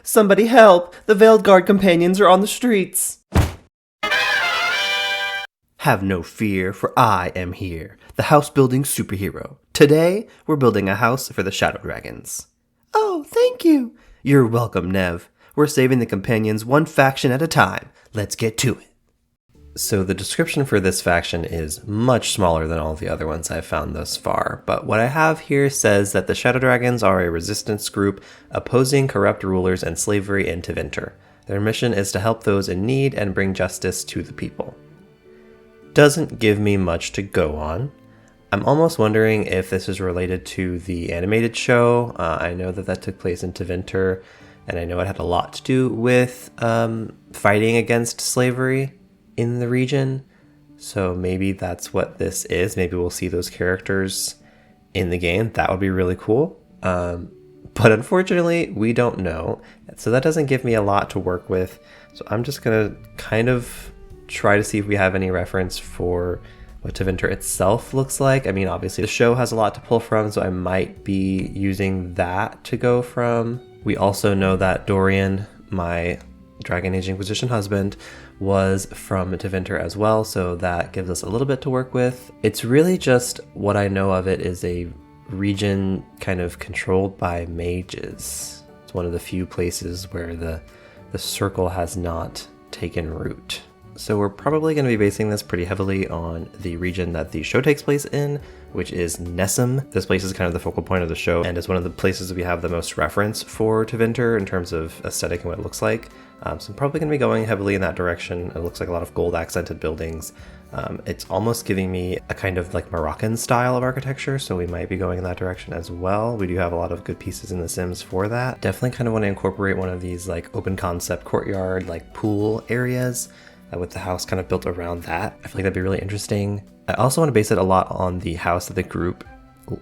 Somebody help! The Veilguard companions are on the streets! Have no fear, for I am here, the house-building superhero. Today, we're building a house for the Shadow Dragons. Oh, thank you! You're welcome, Nev. We're saving the companions one faction at a time. Let's get to it. So the description for this faction is much smaller than all the other ones I've found thus far, but what I have here says that the Shadow Dragons are a resistance group opposing corrupt rulers and slavery in Tevinter. Their mission is to help those in need and bring justice to the people. Doesn't give me much to go on. I'm almost wondering if this is related to the animated show. I know that took place in Tevinter, and I know it had a lot to do with fighting against slavery in the region. So maybe that's what this is. Maybe we'll see those characters in the game. That would be really cool. But unfortunately, we don't know. So that doesn't give me a lot to work with. So I'm just going to kind of try to see if we have any reference for what Tevinter itself looks like. I mean, obviously the show has a lot to pull from, so I might be using that to go from. We also know that Dorian, my Dragon Age Inquisition husband, was from Tevinter as well, so that gives us a little bit to work with. It's really just what I know of it is a region kind of controlled by mages. It's one of the few places where the circle has not taken root. So we're probably going to be basing this pretty heavily on the region that the show takes place in, which is Nessum. This place is kind of the focal point of the show, and is one of the places we have the most reference for Tevinter in terms of aesthetic and what it looks like. So I'm probably going to be going heavily in that direction. It looks like a lot of gold accented buildings. It's almost giving me a kind of like Moroccan style of architecture, so we might be going in that direction as well. We do have a lot of good pieces in The Sims for that. Definitely kind of want to incorporate one of these like open concept courtyard, like pool areas, with the house kind of built around that. I feel like that'd be really interesting. I also want to base it a lot on the house that the group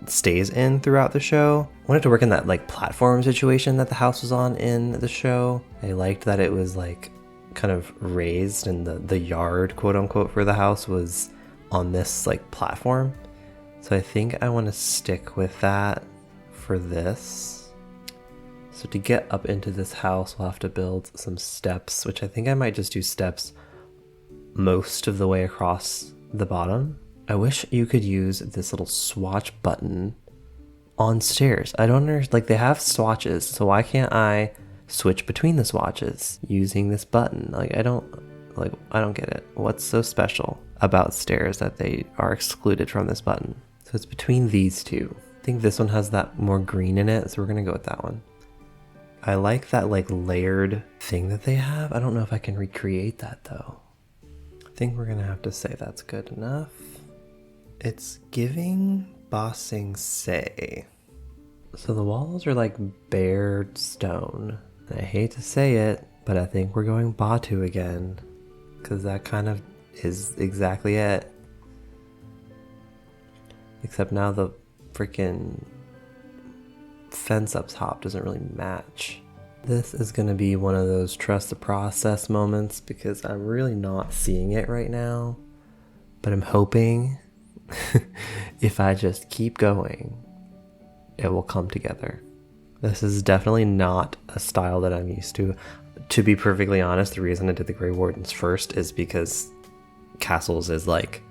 stays in throughout the show. I wanted to work in that like platform situation that the house was on in the show. I liked that it was like kind of raised and the yard, quote unquote, for the house was on this like platform. So I think I want to stick with that for this. So to get up into this house, we'll have to build some steps, which I think I might just do steps most of the way across the bottom. I wish you could use this little swatch button on stairs. I don't understand, like they have swatches, so why can't I switch between the swatches using this button? I don't get it. What's so special about stairs that they are excluded from this button? So it's between these two. I think this one has that more green in it, so we're gonna go with that one. I like that like layered thing that they have. I don't know if I can recreate that though. I think we're gonna have to say that's good enough. It's giving Bossing Say. So the walls are like bared stone. I hate to say it, but I think we're going Batu again, because that kind of is exactly it. Except now the freaking fence up top doesn't really match. This is going to be one of those trust the process moments because I'm really not seeing it right now, but I'm hoping if I just keep going, it will come together. This is definitely not a style that I'm used to. To be perfectly honest, the reason I did the Grey Wardens first is because castles is like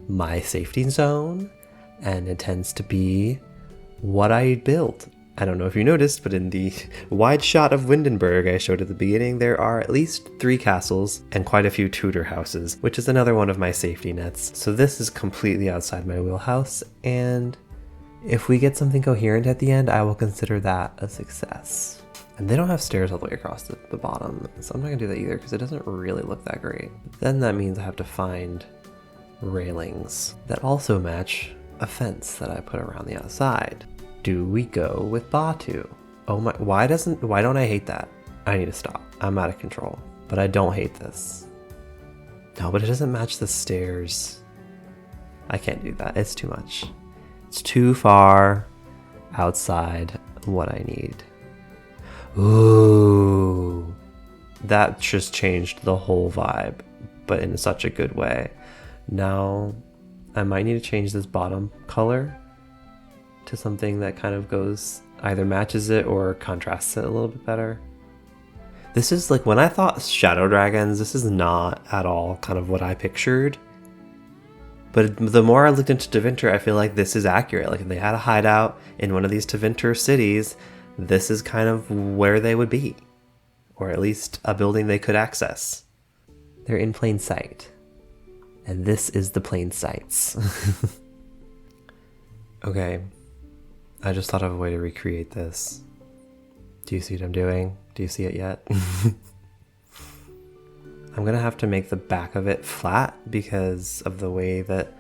my safety zone, and it tends to be what I built. I don't know if you noticed, but in the wide shot of Windenburg I showed at the beginning, there are at least 3 castles and quite a few Tudor houses, which is another one of my safety nets. So this is completely outside my wheelhouse, and if we get something coherent at the end, I will consider that a success. And they don't have stairs all the way across the bottom, so I'm not gonna do that either because it doesn't really look that great. But then that means I have to find railings that also match a fence that I put around the outside. Do we go with Batu? Oh my, why don't I hate that? I need to stop. I'm out of control. But I don't hate this. No, but it doesn't match the stairs. I can't do that. It's too much. It's too far outside what I need. Ooh. That just changed the whole vibe, but in such a good way. Now, I might need to change this bottom color to something that kind of goes, either matches it or contrasts it a little bit better. This is like, when I thought shadow dragons, this is not at all kind of what I pictured. But the more I looked into Tevinter, I feel like this is accurate. Like if they had a hideout in one of these Tevinter cities, this is kind of where they would be. Or at least a building they could access. They're in plain sight. And this is the plain sights. Okay, I just thought of a way to recreate this. Do you see what I'm doing? Do you see it yet? I'm gonna have to make the back of it flat because of the way that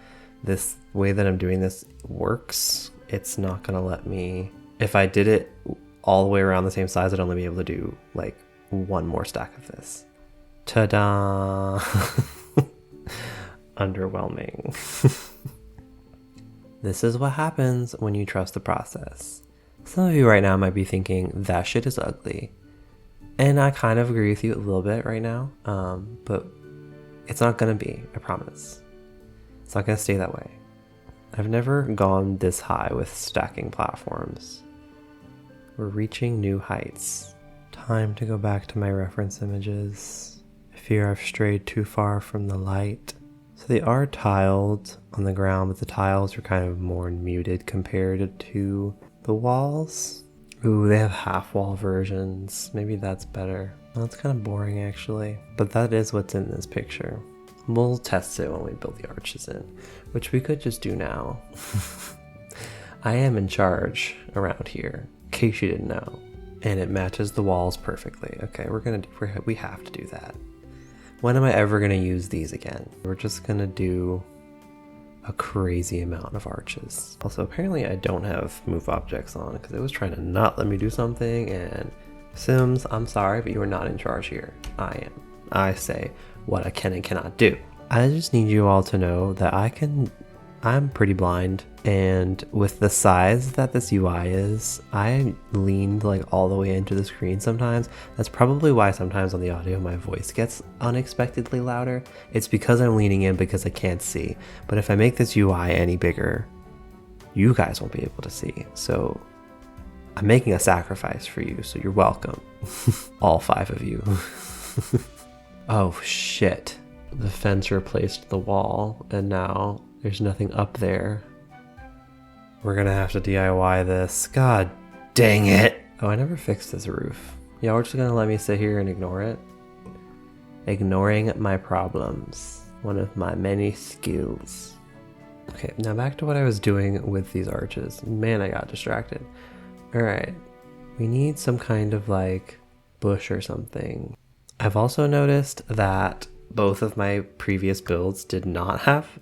I'm doing this works. It's not gonna let me, if I did it all the way around the same size, I'd only be able to do like one more stack of this. Ta-da! Underwhelming. This is what happens when you trust the process. Some of you right now might be thinking, that shit is ugly. And I kind of agree with you a little bit right now, but it's not gonna be, I promise. It's not gonna stay that way. I've never gone this high with stacking platforms. We're reaching new heights. Time to go back to my reference images. I fear I've strayed too far from the light. So they are tiled on the ground, but the tiles are kind of more muted compared to the walls. Ooh, they have half wall versions. Maybe that's better. Well, that's kind of boring actually, but that is what's in this picture. We'll test it when we build the arches in, which we could just do now. I am in charge around here, in case you didn't know. And it matches the walls perfectly. Okay, we have to do that. When am I ever going to use these again? We're just going to do a crazy amount of arches. Also, apparently I don't have move objects on because it was trying to not let me do something, and Sims, I'm sorry, but you are not in charge here. I am. I say what I can and cannot do. I just need you all to know that I'm pretty blind, and with the size that this UI is, I leaned like all the way into the screen sometimes. That's probably why sometimes on the audio my voice gets unexpectedly louder. It's because I'm leaning in because I can't see. But if I make this UI any bigger, you guys won't be able to see. So I'm making a sacrifice for you, so you're welcome. All 5 of you. Oh shit. The fence replaced the wall, and now there's nothing up there. We're gonna have to DIY this. God dang it. Oh, I never fixed this roof. Y'all are just gonna let me sit here and ignore it? Ignoring my problems. One of my many skills. Okay, now back to what I was doing with these arches. Man, I got distracted. Alright, we need some kind of like bush or something. I've also noticed that both of my previous builds did not have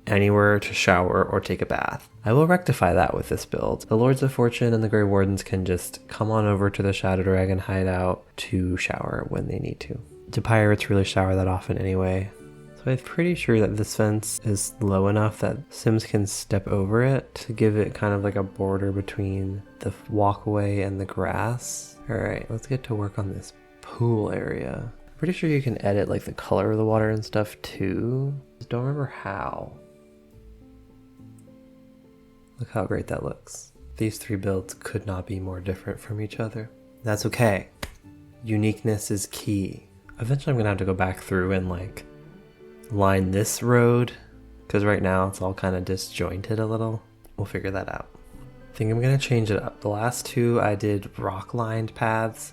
anywhere to shower or take a bath. I will rectify that with this build. The Lords of Fortune and the Grey Wardens can just come on over to the Shadow Dragon hideout to shower when they need to. Do pirates really shower that often anyway? So I'm pretty sure that this fence is low enough that Sims can step over it to give it kind of like a border between the walkway and the grass. Alright, let's get to work on this pool area. Pretty sure you can edit like the color of the water and stuff too. Just don't remember how. Look how great that looks. These 3 builds could not be more different from each other. That's okay. Uniqueness is key. Eventually I'm gonna have to go back through and like line this road, because right now it's all kind of disjointed a little. We'll figure that out. I think I'm gonna change it up. The last 2 I did rock lined paths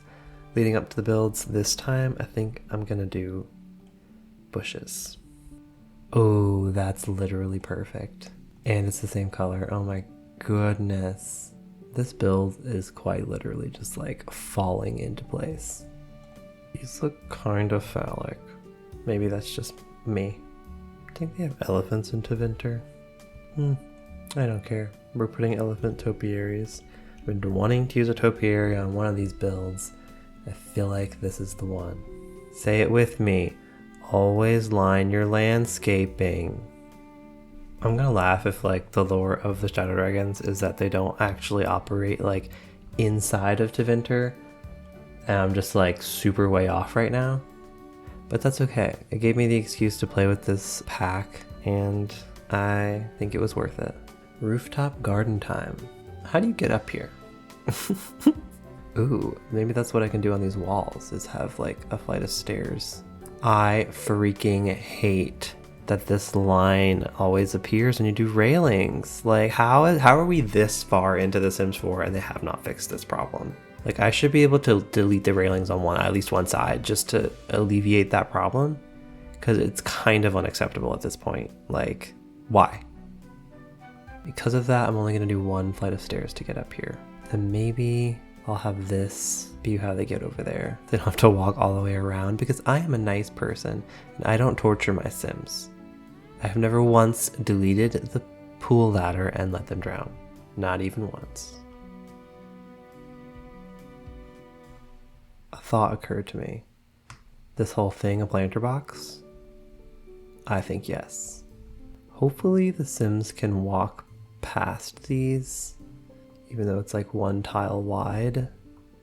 leading up to the builds. This time I think I'm gonna do bushes. Oh, that's literally perfect. And it's the same color. Oh my goodness. This build is quite literally just like falling into place. These look kind of phallic. Maybe that's just me. I think they have elephants in Tevinter. I don't care. We're putting elephant topiaries. I've been wanting to use a topiary on one of these builds. I feel like this is the one. Say it with me. Always line your landscaping. I'm gonna laugh if like the lore of the Shadow Dragons is that they don't actually operate like inside of Tevinter, and I'm just like super way off right now. But that's okay. It gave me the excuse to play with this pack, and I think it was worth it. Rooftop garden time. How do you get up here? Ooh, maybe that's what I can do on these walls, is have like a flight of stairs. I freaking hate that this line always appears when you do railings. Like, how are we this far into The Sims 4 and they have not fixed this problem? Like, I should be able to delete the railings on at least one side just to alleviate that problem, because it's kind of unacceptable at this point. Like, why? Because of that, I'm only going to do one flight of stairs to get up here. And maybe I'll have this be how they get over there. They don't have to walk all the way around, because I am a nice person and I don't torture my Sims. I have never once deleted the pool ladder and let them drown. Not even once. A thought occurred to me. This whole thing a planter box? I think yes. Hopefully the Sims can walk past these, even though it's like one tile wide.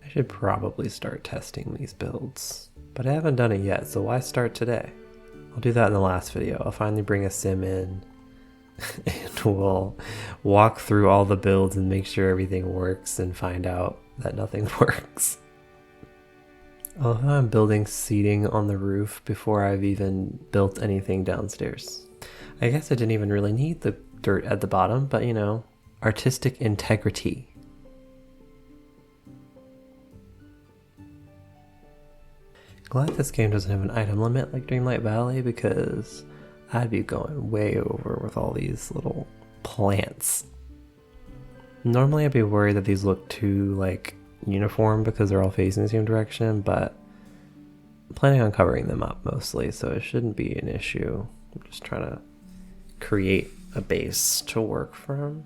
I should probably start testing these builds, but I haven't done it yet, so why start today? I'll do that in the last video. I'll finally bring a Sim in and we'll walk through all the builds and make sure everything works and find out that nothing works. I'm building seating on the roof before I've even built anything downstairs. I guess I didn't even really need the dirt at the bottom, but you know, artistic integrity. Glad this game doesn't have an item limit like Dreamlight Valley, because I'd be going way over with all these little plants. Normally I'd be worried that these look too like uniform because they're all facing the same direction, but I'm planning on covering them up mostly, so it shouldn't be an issue. I'm just trying to create a base to work from.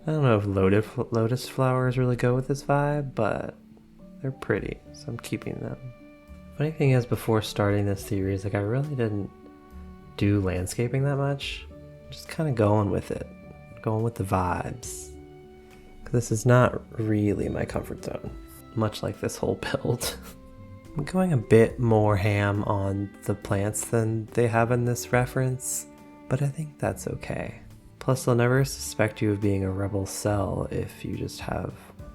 I don't know if lotus flowers really go with this vibe, but they're pretty, so I'm keeping them. Funny thing is, before starting this series, like I really didn't do landscaping that much. Just kind of going with it, going with the vibes. This is not really my comfort zone, much like this whole build. I'm going a bit more ham on the plants than they have in this reference, but I think that's okay. Plus, they'll never suspect you of being a rebel cell if you just have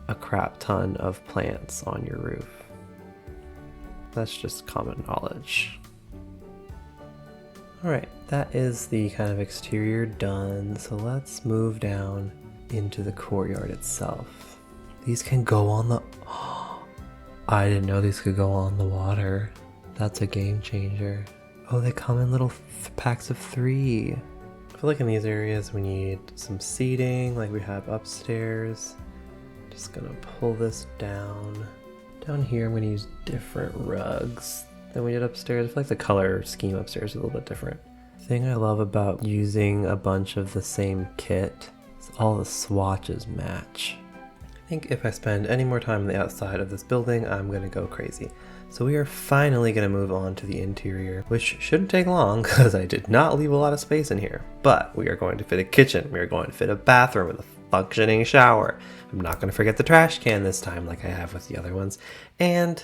a crap ton of plants on your roof. That's just common knowledge. Alright, that is the kind of exterior done, so let's move down into the courtyard itself. These can go on the... I didn't know these could go on the water. That's a game changer. Oh, they come in little packs of 3. I feel like in these areas we need some seating like we have upstairs. Just gonna pull this down. Down here I'm gonna use different rugs than we did upstairs. I feel like the color scheme upstairs is a little bit different. The thing I love about using a bunch of the same kit is all the swatches match. I think if I spend any more time on the outside of this building, I'm gonna go crazy. So we are finally gonna move on to the interior, which shouldn't take long because I did not leave a lot of space in here. But we are going to fit a kitchen, we are going to fit a bathroom with a functioning shower. I'm not gonna forget the trash can this time like I have with the other ones. And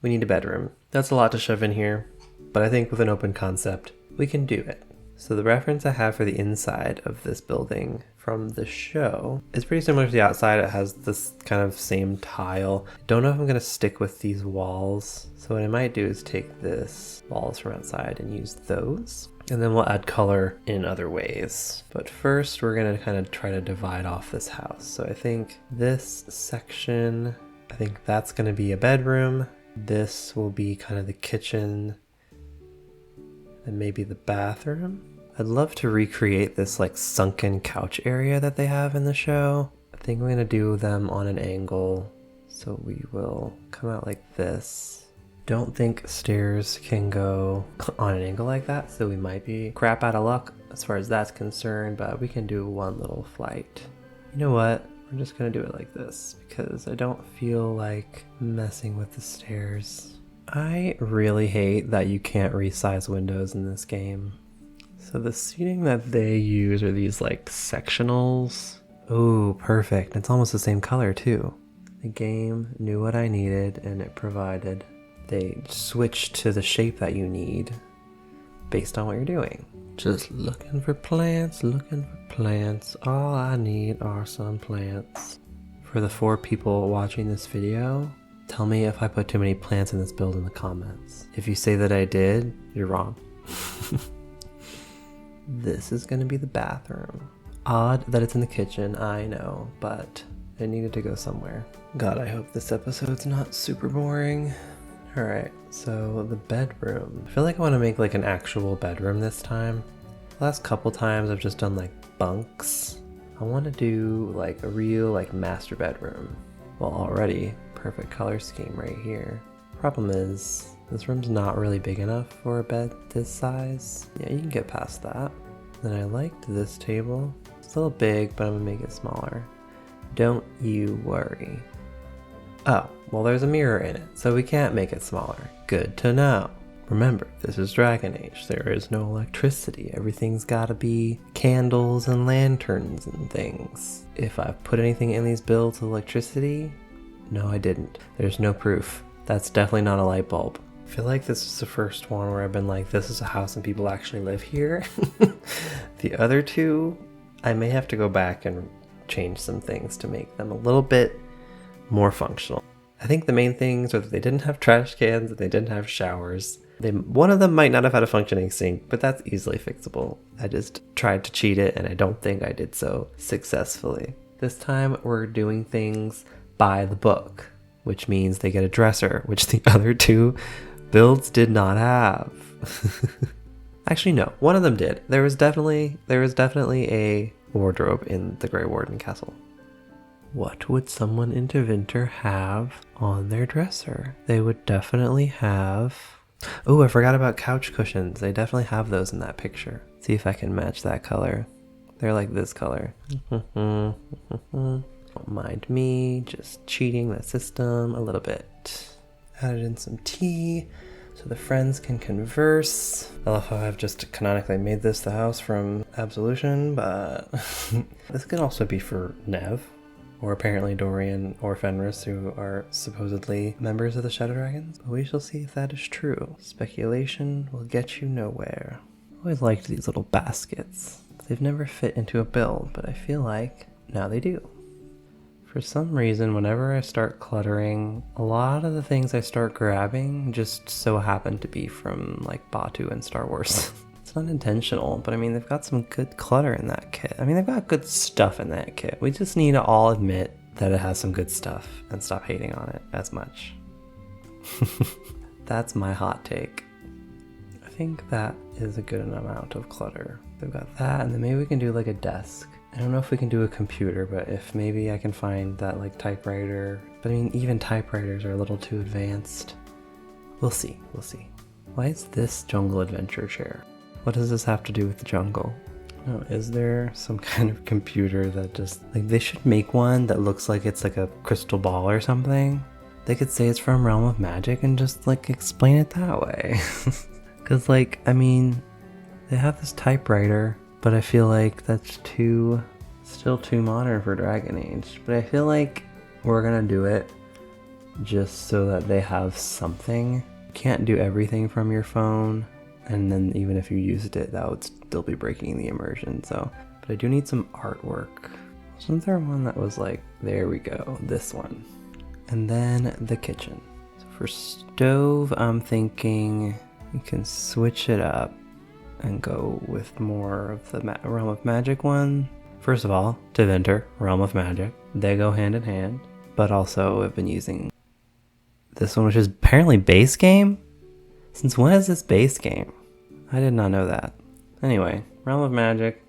we need a bedroom. That's a lot to shove in here, but I think with an open concept, we can do it. So the reference I have for the inside of this building from the show is pretty similar to the outside. It has this kind of same tile. Don't know if I'm gonna stick with these walls. So what I might do is take this walls from outside and use those. And then we'll add color in other ways. But first we're gonna kind of try to divide off this house. So I think this section, I think that's gonna be a bedroom. This will be kind of the kitchen and maybe the bathroom. I'd love to recreate this like sunken couch area that they have in the show. I think I'm gonna do them on an angle. So we will come out like this. Don't think stairs can go on an angle like that, so we might be crap out of luck as far as that's concerned, but we can do one little flight. You know what? I'm just gonna do it like this because I don't feel like messing with the stairs. I really hate that you can't resize windows in this game. So the seating that they use are these like sectionals. Ooh, perfect. It's almost the same color too. The game knew what I needed and it provided. They switch to the shape that you need based on what you're doing. Just looking for plants, looking for plants. All I need are some plants. For the 4 people watching this video, tell me if I put too many plants in this build in the comments. If you say that I did, you're wrong. This is gonna be the bathroom. Odd that it's in the kitchen, I know, but it needed to go somewhere. God, I hope this episode's not super boring. Alright, so the bedroom. I feel like I want to make like an actual bedroom this time. The last couple times I've just done like bunks. I want to do like a real like master bedroom. Well, already perfect color scheme right here. Problem is, this room's not really big enough for a bed this size. Yeah, you can get past that. Then I liked this table. It's a little big, but I'm gonna make it smaller. Don't you worry. Oh, well there's a mirror in it, so we can't make it smaller. Good to know. Remember, this is Dragon Age. There is no electricity. Everything's gotta be candles and lanterns and things. If I've put anything in these builds with electricity, no I didn't. There's no proof. That's definitely not a light bulb. I feel like this is the first one where I've been like, this is a house and people actually live here. The other two, I may have to go back and change some things to make them a little bit more functional. I think the main things are that they didn't have trash cans and they didn't have showers. One of them might not have had a functioning sink, but that's easily fixable. I just tried to cheat it and I don't think I did so successfully. This time we're doing things by the book, which means they get a dresser, which the other 2 builds did not have. Actually, no, one of them did. There was definitely a wardrobe in the Grey Warden Castle. What would someone in Tevinter have on their dresser? They would definitely have... Oh, I forgot about couch cushions. They definitely have those in that picture. See if I can match that color. They're like this color. Don't mind me just cheating the system a little bit. Added in some tea so the friends can converse. I love how I've just canonically made this the house from Absolution, but this could also be for Nev, or apparently Dorian or Fenris, who are supposedly members of the Shadow Dragons. But we shall see if that is true. Speculation will get you nowhere. I always liked these little baskets. They've never fit into a build, but I feel like now they do. For some reason, whenever I start cluttering, a lot of the things I start grabbing just so happen to be from like Batu and Star Wars. It's not intentional, but I mean, they've got some good clutter in that kit. I mean, they've got good stuff in that kit. We just need to all admit that it has some good stuff and stop hating on it as much. That's my hot take. I think that is a good amount of clutter. They've got that, and then maybe we can do like a desk. I don't know if we can do a computer, but if maybe I can find that like typewriter. But I mean, even typewriters are a little too advanced. We'll see, we'll see. Why is this jungle adventure chair? What does this have to do with the jungle? Oh, is there some kind of computer that just, like, they should make one that looks like it's like a crystal ball or something. They could say it's from Realm of Magic and just like explain it that way. Cause like, I mean, they have this typewriter, but I feel like that's still too modern for Dragon Age. But I feel like we're gonna do it just so that they have something. You can't do everything from your phone, and then even if you used it, that would still be breaking the immersion. So, but I do need some artwork. Wasn't there one that was like, there we go, this one. And then the kitchen. So for stove, I'm thinking you can switch it up and go with more of the Realm of Magic one. First of all, Tevinter, Realm of Magic. They go hand in hand. But also I've been using this one, which is apparently base game? Since when is this base game? I did not know that. Anyway, Realm of Magic.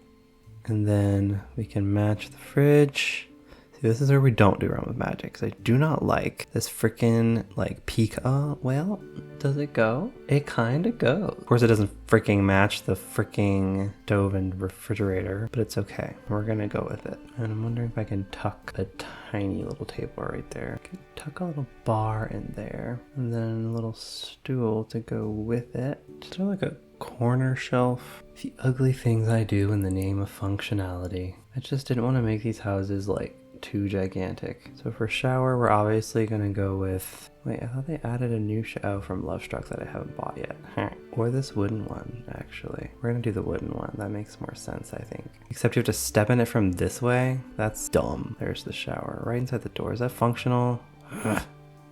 And then we can match the fridge. See, this is where we don't do Realm of Magic, because I do not like this freaking, like, peak. Well, does it go? It kind of goes. Of course, it doesn't freaking match the freaking stove and refrigerator, but it's okay. We're gonna go with it. And I'm wondering if I can tuck a tiny little table right there. I can tuck a little bar in there, and then a little stool to go with it. Is there like a corner shelf? The ugly things I do in the name of functionality. I just didn't want to make these houses like too gigantic. So for shower, we're obviously gonna go with Wait, I thought they added a new show from Love Struck that I haven't bought yet. Or this wooden one, actually. We're gonna do the wooden one. That makes more sense, I think. Except you have to step in it from this way? That's dumb. There's the shower right inside the door. Is that functional?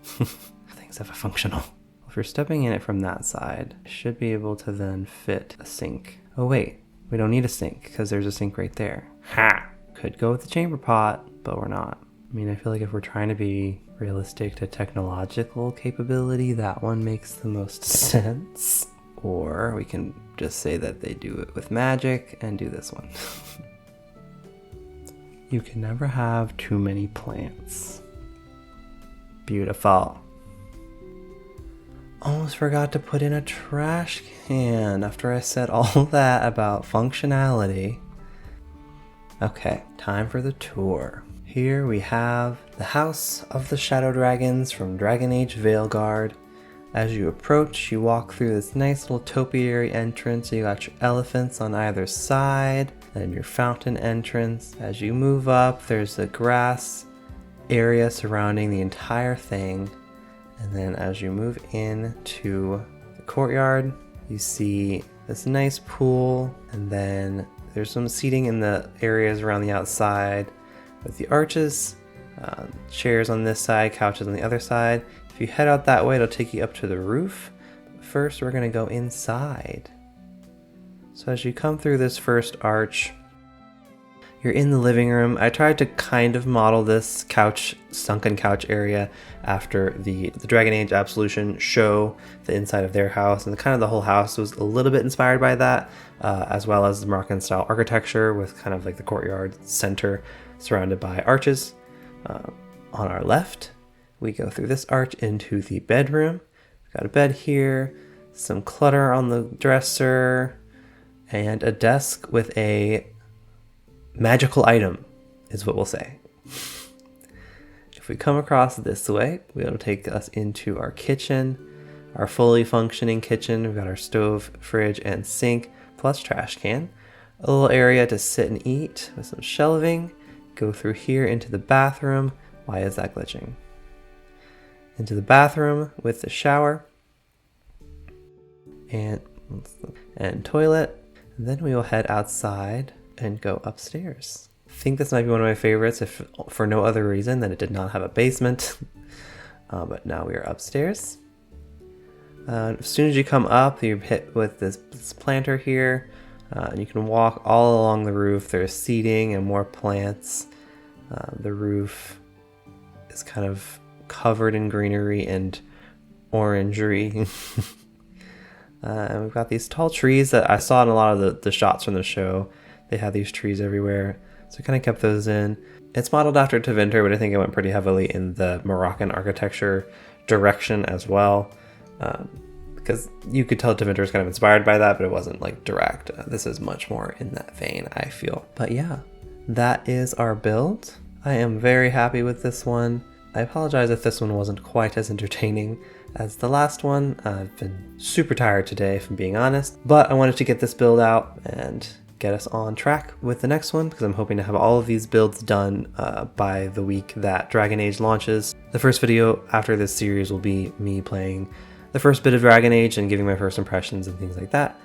Things have a functional. If you're stepping in it from that side, it should be able to then fit a sink. Oh wait, we don't need a sink because there's a sink right there. Ha! Could go with the chamber pot, but we're not. I mean, I feel like if we're trying to be realistic to technological capability, that one makes the most sense. Or we can just say that they do it with magic and do this one. You can never have too many plants. Beautiful. Almost forgot to put in a trash can after I said all that about functionality. Okay, time for the tour. Here we have the House of the Shadow Dragons from Dragon Age Veilguard. As you approach, you walk through this nice little topiary entrance. You got your elephants on either side, and your fountain entrance. As you move up, there's a grass area surrounding the entire thing. And then as you move into the courtyard, you see this nice pool, and then there's some seating in the areas around the outside with the arches, chairs on this side, couches on the other side. If you head out that way, it'll take you up to the roof. But first, we're gonna go inside. So as you come through this first arch, you're in the living room. I tried to kind of model this couch, sunken couch area after the Dragon Age Absolution show, the inside of their house, and kind of the whole house was a little bit inspired by that, as well as the Moroccan style architecture with kind of like the courtyard center surrounded by arches. On our left, we go through this arch into the bedroom. We've got a bed here, some clutter on the dresser, and a desk with a magical item, is what we'll say. If we come across this way, it'll take us into our kitchen, our fully functioning kitchen. We've got our stove, fridge, and sink, plus trash can. A little area to sit and eat with some shelving. Go through here into the bathroom. Why is that glitching? Into the bathroom with the shower and toilet. And then we will head outside and go upstairs. I think this might be one of my favorites, if for no other reason than it did not have a basement. But now we are upstairs. As soon as you come up, you're hit with this planter here. And you can walk all along the roof. There's seating and more plants. The roof is kind of covered in greenery and orangery. And we've got these tall trees that I saw in a lot of the shots from the show. They have these trees everywhere, so I kind of kept those in. It's modeled after Tevinter, but I think it went pretty heavily in the Moroccan architecture direction as well, because you could tell Tevinter was kind of inspired by that, but it wasn't like direct. This is much more in that vein, I feel. But yeah, that is our build. I am very happy with this one. I apologize if this one wasn't quite as entertaining as the last one. I've been super tired today, if I'm being honest, but I wanted to get this build out and get us on track with the next one, because I'm hoping to have all of these builds done by the week that Dragon Age launches. The first video after this series will be me playing the first bit of Dragon Age and giving my first impressions and things like that.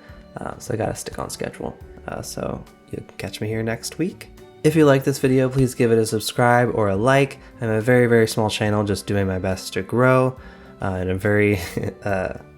So I gotta stick on schedule. So you'll catch me here next week. If you like this video, please give it a subscribe or a like. I'm a very, very small channel, just doing my best to grow in a very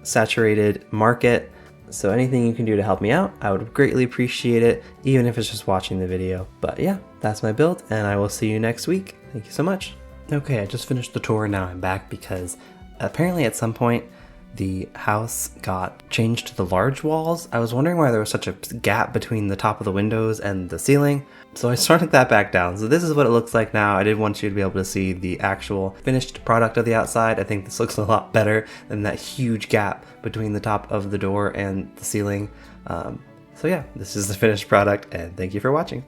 saturated market. So anything you can do to help me out, I would greatly appreciate it, even if it's just watching the video. But yeah, that's my build, and I will see you next week. Thank you so much. Okay, I just finished the tour, now I'm back because apparently at some point the house got changed to the large walls. I was wondering why there was such a gap between the top of the windows and the ceiling. So I started that back down. So this is what it looks like now. I did want you to be able to see the actual finished product of the outside. I think this looks a lot better than that huge gap between the top of the door and the ceiling. So yeah, this is the finished product, and thank you for watching.